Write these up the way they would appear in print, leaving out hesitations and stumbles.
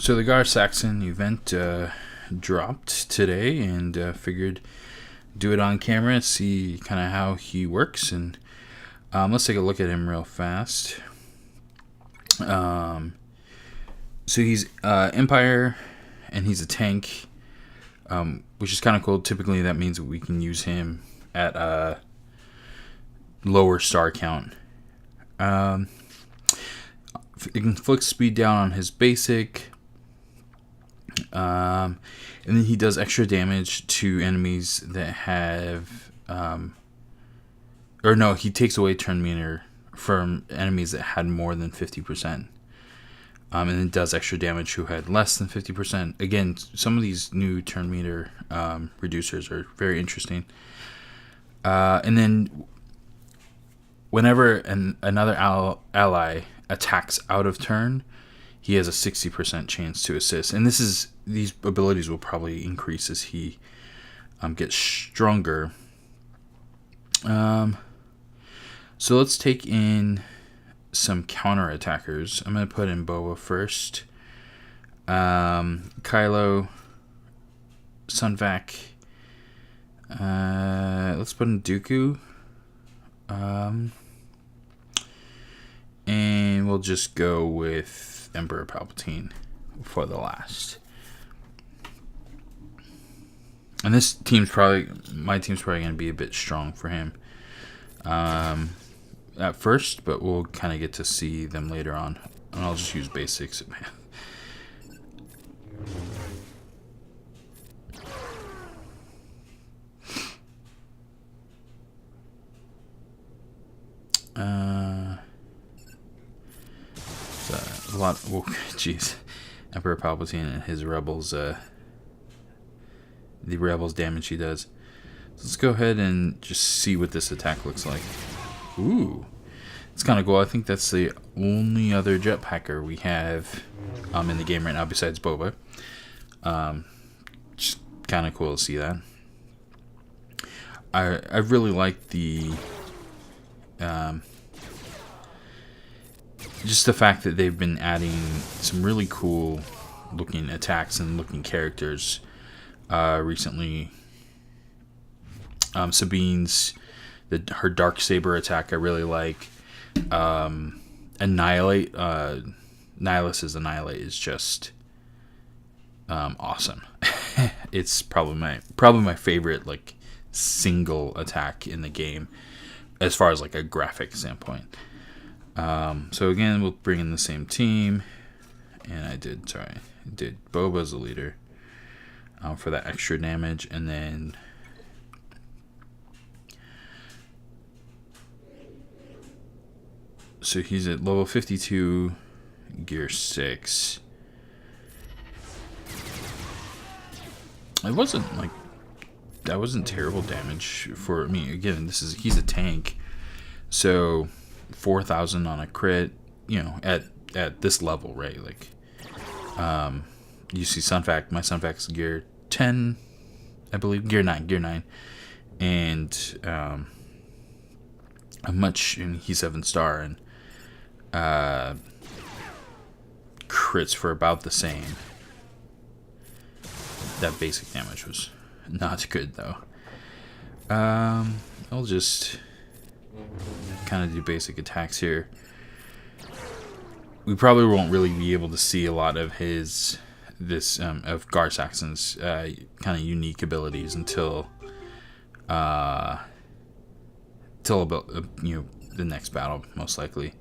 So the Gar Saxon event dropped today, and figured do it on camera, see kind of how he works, and let's take a look at him real fast. So he's Empire, and he's a tank, which is kind of cool. Typically, that means that we can use him at a lower star count. It inflicts speed down on his basic. And then he does extra damage to enemies that have, he takes away turn meter from enemies that had more than 50%. And then does extra damage who had less than 50%. Again, some of these new turn meter reducers are very interesting. And then whenever another ally attacks out of turn, he has a 60% chance to assist. And these abilities will probably increase as he gets stronger. So let's take in some counter attackers. I'm going to put in Boba first. Kylo, Sunvac. Let's put in Dooku. And we'll just go with Emperor Palpatine for the last. And my team's probably going to be a bit strong for him at first, but we'll kind of get to see them later on. And I'll just use basics. A lot. Jeez, Emperor Palpatine and his rebels. The rebels damage he does. So let's go ahead and just see what this attack looks like. Ooh, it's kind of cool. I think that's the only other jetpacker we have in the game right now besides Boba. Just kind of cool to see that. I really like the just the fact that they've been adding some really cool looking attacks and looking characters recently. Sabine's her dark saber attack I really like. Annihilate, Nihilus's Annihilate is just awesome. It's probably my favorite like single attack in the game as far as like a graphic standpoint. So again, we'll bring in the same team, and I did Boba as a leader for that extra damage, and then so he's at level 52, gear 6. That wasn't terrible damage for me. Again, he's a tank, so 4,000 on a crit, at this level, right? Like, you see my Sunvac's gear 10, I believe, gear 9, and he's 7-star, and crits for about the same. That basic damage was not good though. I'll just kind of do basic attacks here. We probably won't really be able to see a lot of of Gar Saxon's kind of unique abilities until about the next battle, most likely.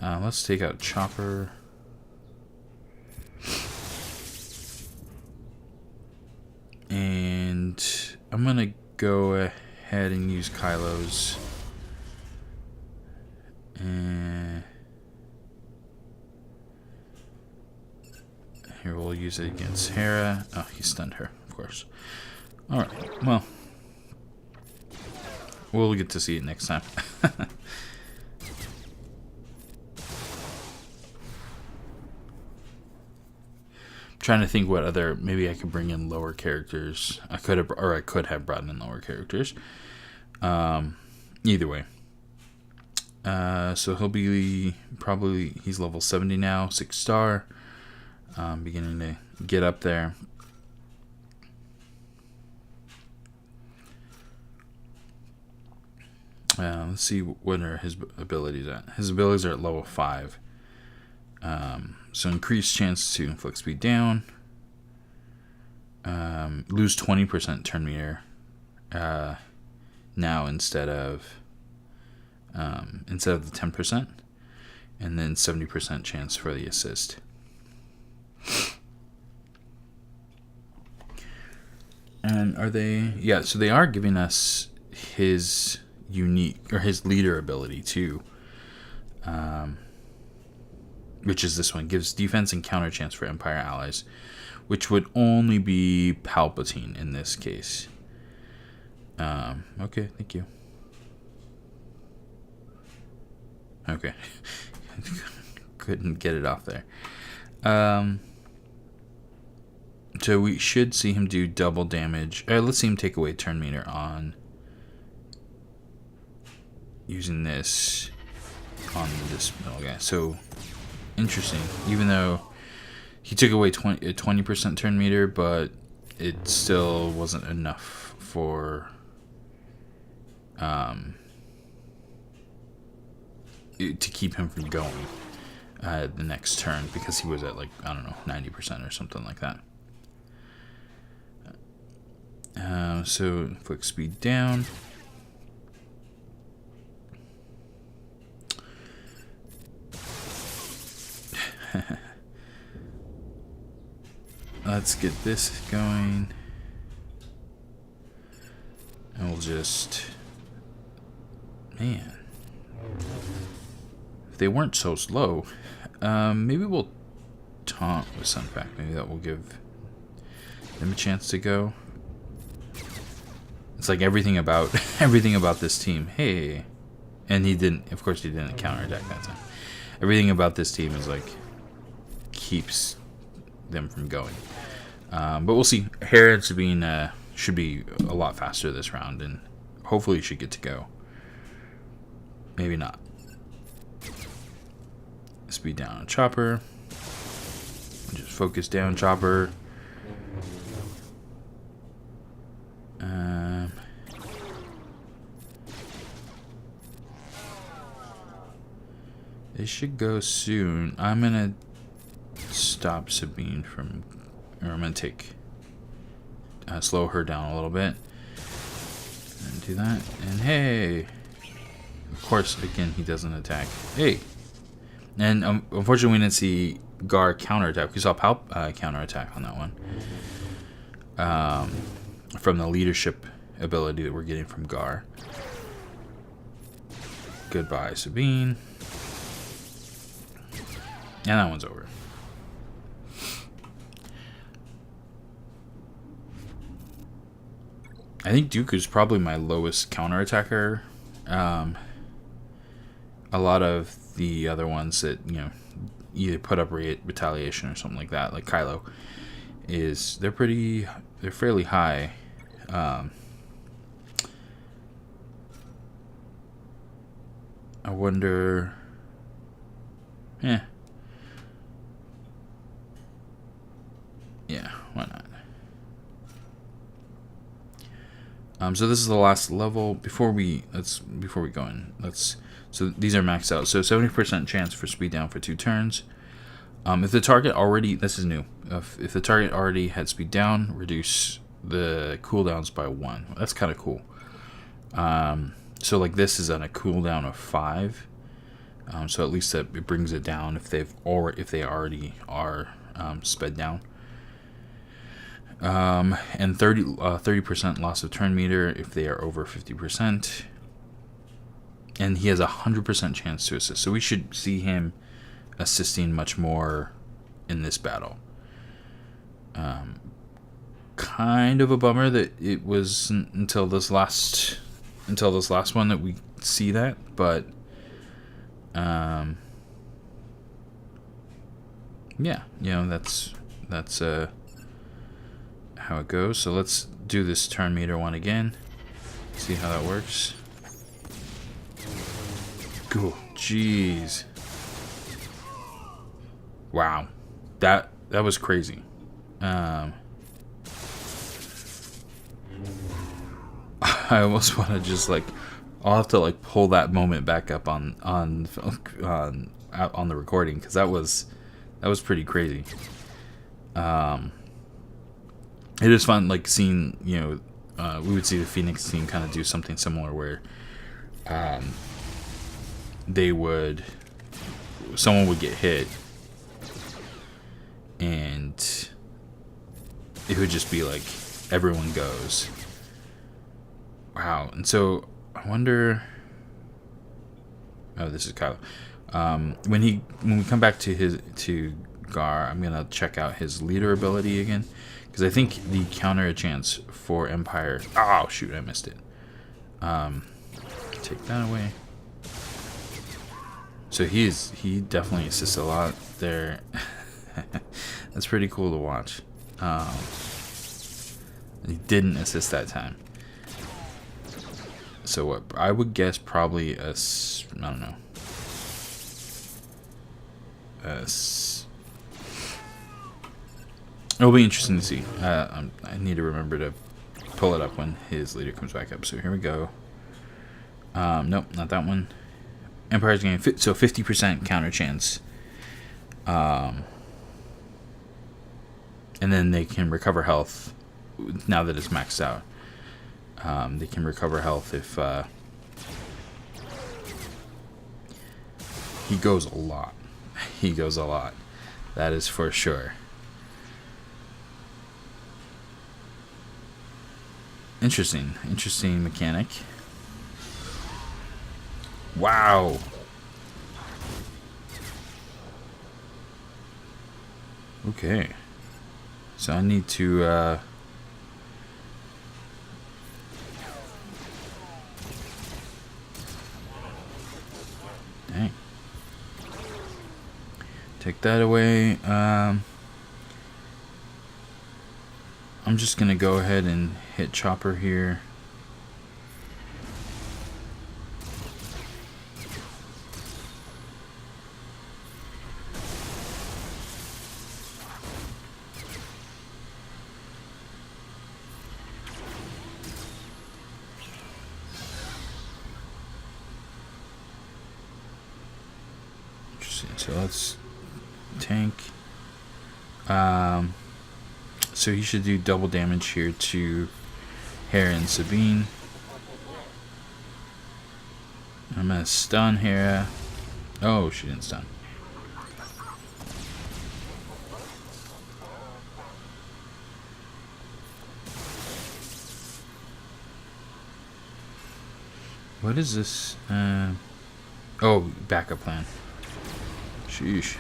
Let's take out Chopper. And I'm gonna go ahead and use Kylo's. And here we'll use it against Hera. Oh, he stunned her, of course. Alright, well, we'll get to see it next time. Trying to think what other, maybe I could bring in lower characters. I could have brought in lower characters. Either way. So he'll be he's level 70 now, 6-star. beginning to get up there. Let's see what are his abilities at. His abilities are at level 5. So increased chance to inflict speed down. Lose 20% turn meter now instead of the 10%, and then 70% chance for the assist. And are they? Yeah, so they are giving us his unique, or his leader ability too, which is this one. Gives defense and counter chance for Empire allies, which would only be Palpatine in this case. Okay, thank you. Okay. Couldn't get it off there. So we should see him do double damage. Let's see him take away turn meter on using this on this middle guy. So interesting. Even though he took away 20% turn meter, but it still wasn't enough for to keep him from going the next turn, because he was at, like, I don't know, 90% or something like that. So inflict speed down. Let's get this going. And we'll just... Man. If they weren't so slow, maybe we'll taunt with Sunpack. Maybe that will give them a chance to go. It's like everything about this team. Hey. And he didn't, of course he didn't counterattack that time. Everything about this team is like, keeps them from going. But we'll see. Hera and Sabine should be a lot faster this round, and hopefully should get to go. Maybe not. Speed down on Chopper. Just focus down Chopper. They should go soon. I'm gonna stop Sabine from, or I'm gonna take slow her down a little bit and do that. And hey, of course, again he doesn't attack. Hey, and unfortunately we didn't see Gar counterattack. We saw Palp counterattack on that one from the leadership ability that we're getting from Gar. Goodbye, Sabine. And that one's over. I think Dooku's probably my lowest counterattacker. A lot of the other ones that, you know, either put up retaliation or something like that, like Kylo, they're fairly high. I wonder. Yeah, why not? So this is the last level. Before we go in, so these are maxed out. So 70% chance for speed down for 2 turns. If the target already, this is new. If the target already had speed down, reduce the cooldowns by 1. That's kind of cool. So like this is on a cooldown of 5. So at least it brings it down if they already are sped down. And 30% loss of turn meter if they are over 50%. And he has a 100% chance to assist. So we should see him assisting much more in this battle. Kind of a bummer that it was until this last one that we see that, but yeah, you know, that's how it goes. So let's do this turn meter one again. See how that works. Cool. Jeez. Wow. That that was crazy. I almost want to just like, I'll have to like pull that moment back up on the recording, because that was pretty crazy. It is fun, like seeing, we would see the Phoenix team kind of do something similar where someone would get hit and it would just be like everyone goes. Wow. And so I wonder, oh, this is Kylo. When we come back to Gar, I'm gonna check out his leader ability again, because I think the counter a chance for Empire. Oh shoot, I missed it. Take that away. So he definitely assists a lot there. That's pretty cool to watch. He didn't assist that time. So what I would guess, probably I don't know. It'll be interesting to see. I need to remember to pull it up when his leader comes back up. So here we go. Nope, not that one. Empire's getting 50% counter chance. And then they can recover health now that it's maxed out. They can recover health if he goes a lot. He goes a lot. That is for sure. Interesting mechanic. Wow. Okay. So I need to dang. Take that away. I'm just gonna go ahead and hit Chopper here. So let's tank. So he should do double damage here to Hera and Sabine. I'm gonna stun Hera. Oh, she didn't stun. What is this? Oh, backup plan. Sheesh.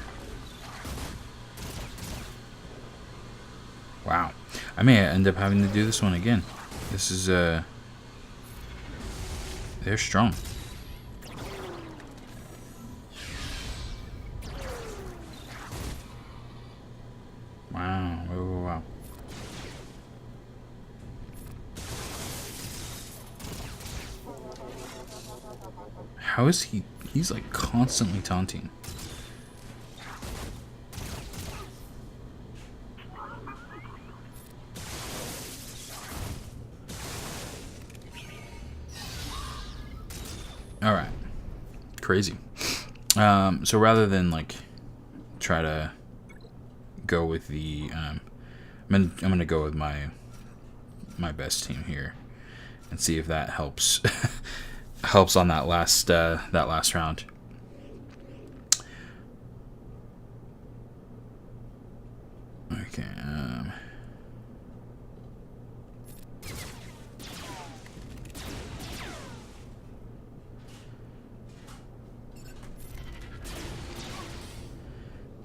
Wow. I may end up having to do this one again. This is, they're strong. Wow. Wow. How is he? He's like constantly taunting. All right, crazy. So rather than like try to go with the, I'm gonna go with my best team here and see if that helps helps on that last round. Okay.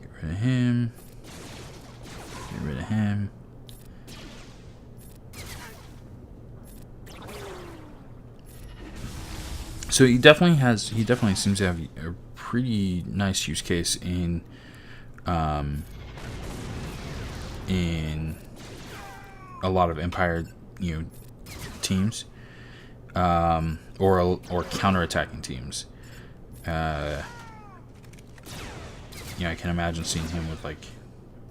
Get rid of him. Get rid of him. So he definitely seems to have a pretty nice use case in a lot of Empire, teams, or counterattacking teams. I can imagine seeing him with like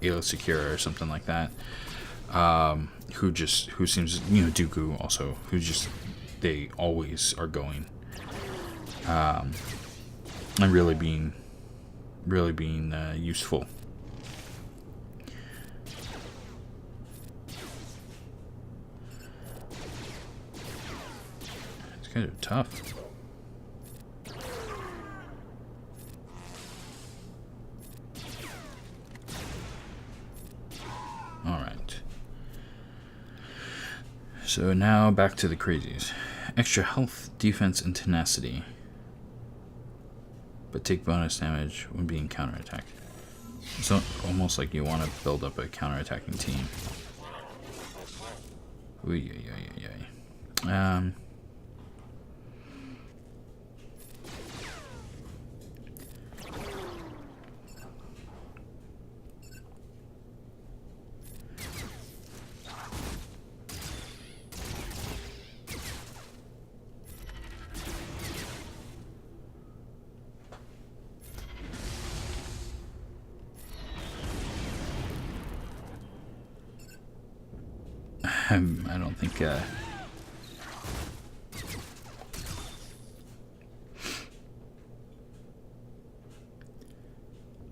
Ayla Secura or something like that. Who seems, Dooku also, they always are going, and really being useful. These guys are tough. Alright. So now back to the crazies. Extra health, defense, and tenacity. But take bonus damage when being counterattacked. It's almost like you want to build up a counterattacking team. I don't think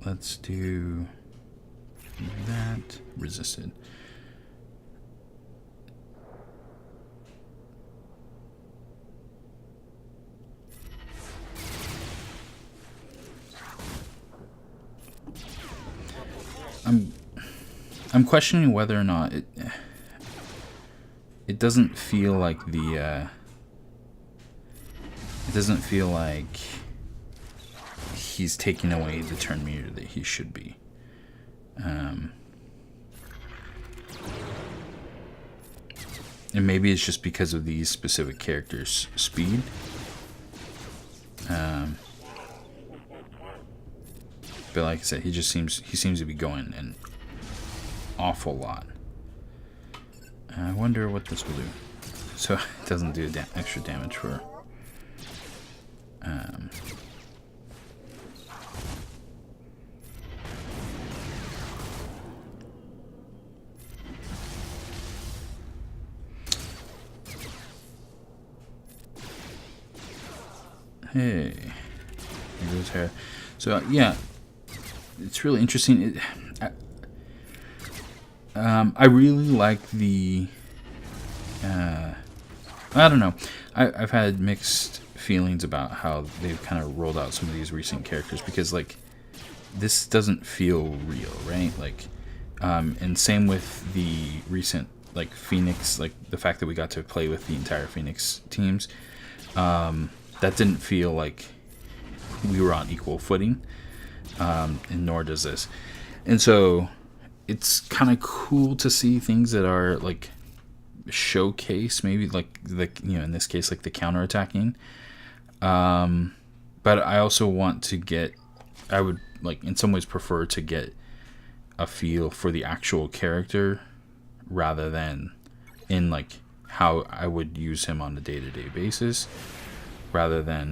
let's do that. Resisted. I'm questioning whether or not it doesn't feel like it doesn't feel like he's taking away the turn meter that he should be. And maybe it's just because of these specific characters' speed. But like I said, he seems to be going an awful lot. I wonder what this will do. So it doesn't do extra damage for. Hey, there goes hair. So yeah, it's really interesting. I really like the. I don't know. I've had mixed feelings about how they've kind of rolled out some of these recent characters, because like this doesn't feel real, right? Like, and same with the recent like Phoenix, like the fact that we got to play with the entire Phoenix teams. That didn't feel like we were on equal footing, and nor does this. And so it's kind of cool to see things that are like showcase, maybe like in this case like the counterattacking. But I also want to I would like in some ways prefer to get a feel for the actual character rather than in like how I would use him on a day-to-day basis, rather than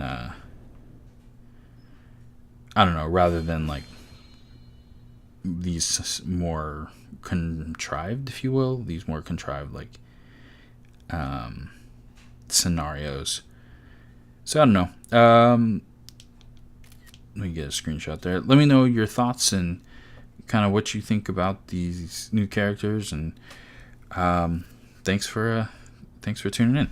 rather than like these more contrived, if you will, like scenarios. So I don't know. Let me get a screenshot there. Let me know your thoughts and kind of what you think about these new characters, and thanks for tuning in.